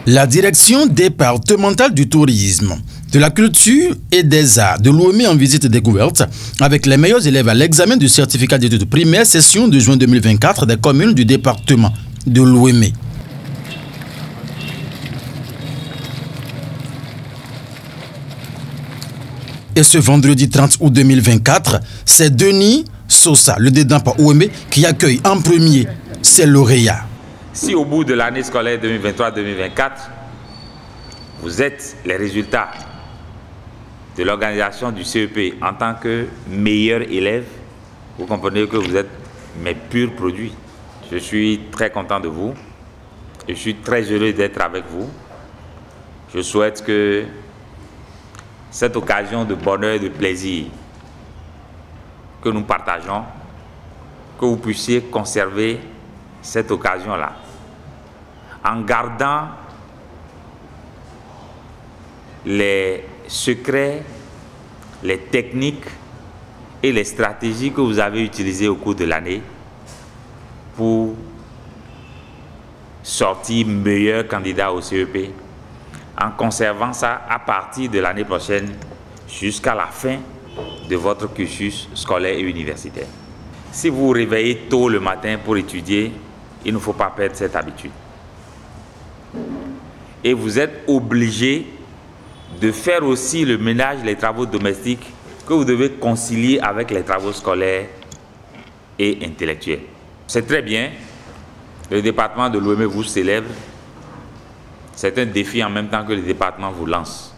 La direction départementale du tourisme, de la culture et des arts de l'Ouémé en visite découverte avec les meilleurs élèves à l'examen du certificat d'études primaires session de juin 2024 des communes du département de l'Ouémé. Et ce vendredi 30 août 2024, c'est Denis Sosa, le Dédampa Ouémé, qui accueille en premier ses lauréats. Si au bout de l'année scolaire 2023-2024, vous êtes les résultats de l'organisation du CEP en tant que meilleur élève, vous comprenez que vous êtes mes purs produits. Je suis très content de vous. Je suis très heureux d'être avec vous. Je souhaite que cette occasion de bonheur et de plaisir que nous partageons, que vous puissiez conserver cette occasion-là, en gardant les secrets, les techniques et les stratégies que vous avez utilisées au cours de l'année pour sortir meilleur candidat au CEP, en conservant ça à partir de l'année prochaine jusqu'à la fin de votre cursus scolaire et universitaire. Si vous vous réveillez tôt le matin pour étudier, il ne faut pas perdre cette habitude. Et vous êtes obligé de faire aussi le ménage, les travaux domestiques que vous devez concilier avec les travaux scolaires et intellectuels. C'est très bien, le département de l'Ouémé vous célèbre. C'est un défi en même temps que le département vous lance.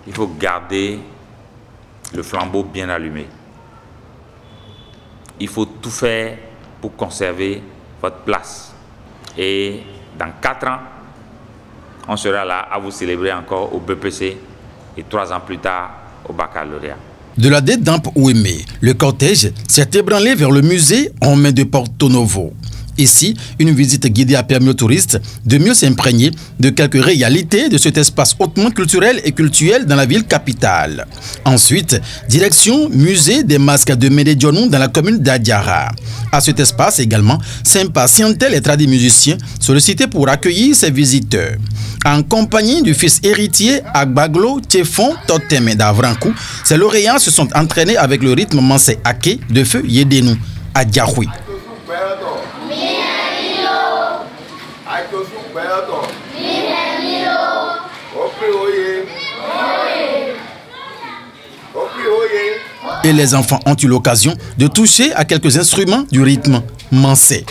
Il faut garder le flambeau bien allumé. Il faut tout faire pour conserver votre place. Et dans 4 ans, on sera là à vous célébrer encore au BPC et 3 ans plus tard au baccalauréat. De la Dédampa Ouémé, le cortège s'est ébranlé vers le musée en main de Porto Novo. Ici, une visite guidée a permis aux touristes de mieux s'imprégner de quelques réalités de cet espace hautement culturel et cultuel dans la ville capitale. Ensuite, direction musée des masques de Médédionou dans la commune d'Adiara. À cet espace également, s'impatientaient les tradis musiciens sollicités pour accueillir ses visiteurs. En compagnie du fils héritier Agbaglo Tchefon Toteme d'Avrankou, ces lauréats se sont entraînés avec le rythme mansé Ake de Feu Yédenou à Diahoui. Et les enfants ont eu l'occasion de toucher à quelques instruments du rythme mansé.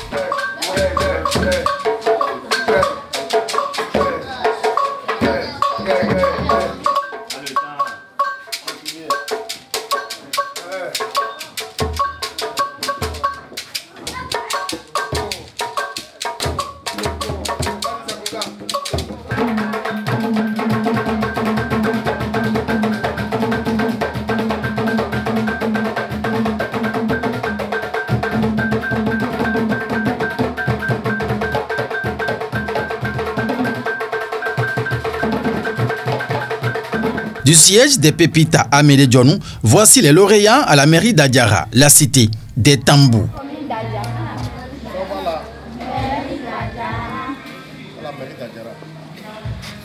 Du siège des Pépitas à Médédionou, voici les lauréats à la mairie d'Adiara, la cité des Tambous.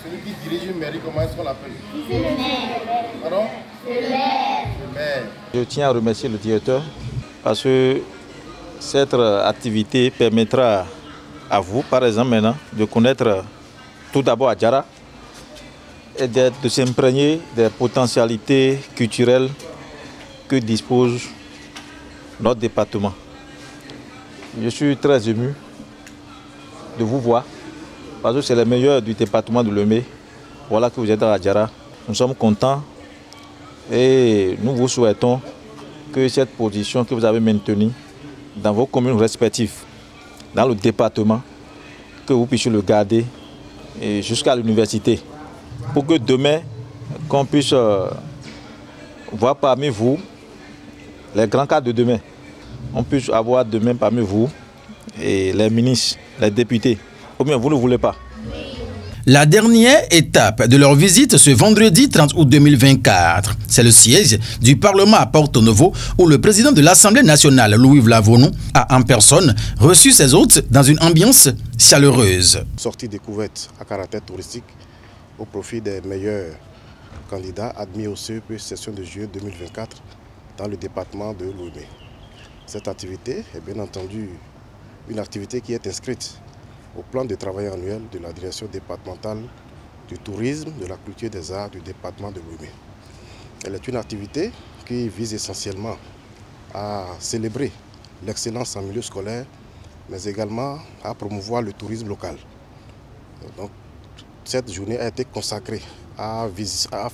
Celui qui dirige une mairie, comment est-ce qu'on l'appelle? Le maire. Pardon? Le maire. Je tiens à remercier le directeur parce que cette activité permettra à vous, par exemple maintenant, de connaître tout d'abord Adiara et de s'imprégner des potentialités culturelles que dispose notre département. Je suis très ému de vous voir parce que c'est le meilleur du département de l'Ouémé. Voilà que vous êtes à Adiara. Nous sommes contents et nous vous souhaitons que cette position que vous avez maintenue dans vos communes respectives, dans le département, que vous puissiez le garder jusqu'à l'université. Pour que demain, qu'on puisse voir parmi vous les grands cadres de demain. On puisse avoir demain parmi vous et les ministres, les députés. Ou bien vous ne voulez pas? La dernière étape de leur visite ce vendredi 30 août 2024, c'est le siège du Parlement à Porto Novo où le président de l'Assemblée nationale, Louis Vlavonou, a en personne reçu ses hôtes dans une ambiance chaleureuse. Sortie découverte à caractère touristique au profit des meilleurs candidats admis au CEP session de juillet 2024 dans le département de Lomé. Cette activité est bien entendu une activité qui est inscrite au plan de travail annuel de la direction départementale du tourisme, de la culture et des arts du département de Lomé. Elle est une activité qui vise essentiellement à célébrer l'excellence en milieu scolaire, mais également à promouvoir le tourisme local. Donc, cette journée a été consacrée à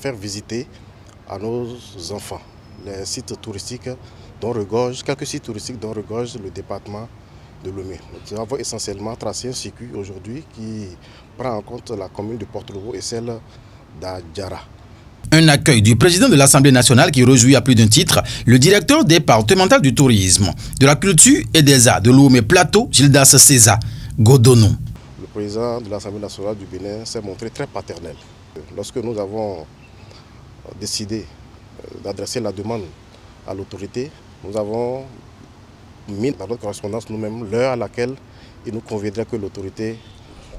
faire visiter à nos enfants les sites touristiques dont regorge, quelques sites touristiques dont regorge le département de Lomé. Nous avons essentiellement tracé un circuit aujourd'hui qui prend en compte la commune de Porto Novo et celle d'Adjara. Un accueil du président de l'Assemblée nationale qui réjouit à plus d'un titre le directeur départemental du tourisme, de la culture et des arts de Lomé Plateau, Gildas César Godonou. Le président de l'Assemblée nationale du Bénin s'est montré très paternel. Lorsque nous avons décidé d'adresser la demande à l'autorité, nous avons mis dans notre correspondance nous-mêmes l'heure à laquelle il nous conviendrait que l'autorité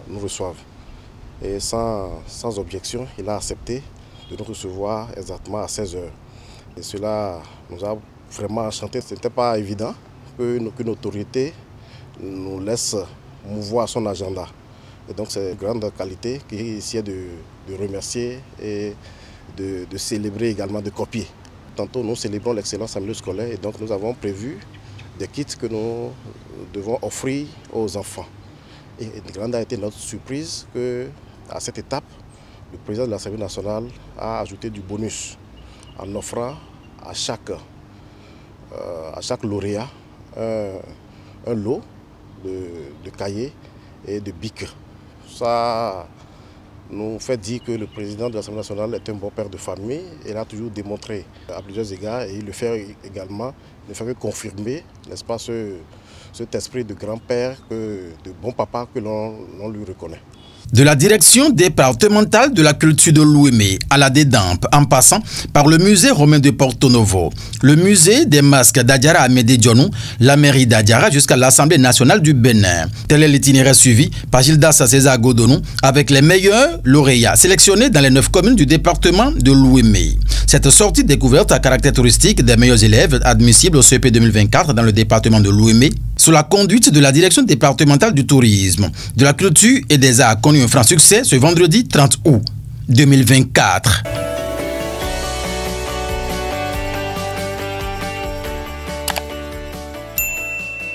nous reçoive. Et sans objection, il a accepté de nous recevoir exactement à 16 h. Et cela nous a vraiment enchanté. Ce n'était pas évident qu'une autorité nous laisse mouvoir son agenda. Et donc c'est une grande qualité qui est ici de remercier et de célébrer également, de copier. Tantôt nous célébrons l'excellence en milieu scolaire et donc nous avons prévu des kits que nous devons offrir aux enfants. Et grande a été notre surprise qu'à cette étape, le président de l'Assemblée nationale a ajouté du bonus en offrant à chaque lauréat un lot de cahiers et de bics. Ça nous fait dire que le président de l'Assemblée nationale est un bon père de famille. Il a toujours démontré à plusieurs égards et il le fait également, ne fait que confirmer, n'est-ce pas, cet esprit de grand-père, de bon papa que l'on lui reconnaît. De la direction départementale de la culture de Lomé à la Dédampe, en passant par le musée romain de Porto Novo, le musée des masques d'Adjara à Médé-Dionou, la mairie d'Adjara jusqu'à l'Assemblée nationale du Bénin. Tel est l'itinéraire suivi par Gildas César Godonou avec les meilleurs lauréats sélectionnés dans les 9 communes du département de Lomé. Cette sortie découverte à caractère touristique des meilleurs élèves admissibles au CEP 2024 dans le département de Lomé, sous la conduite de la direction départementale du tourisme, de la culture et des arts, connu un franc succès ce vendredi 30 août 2024.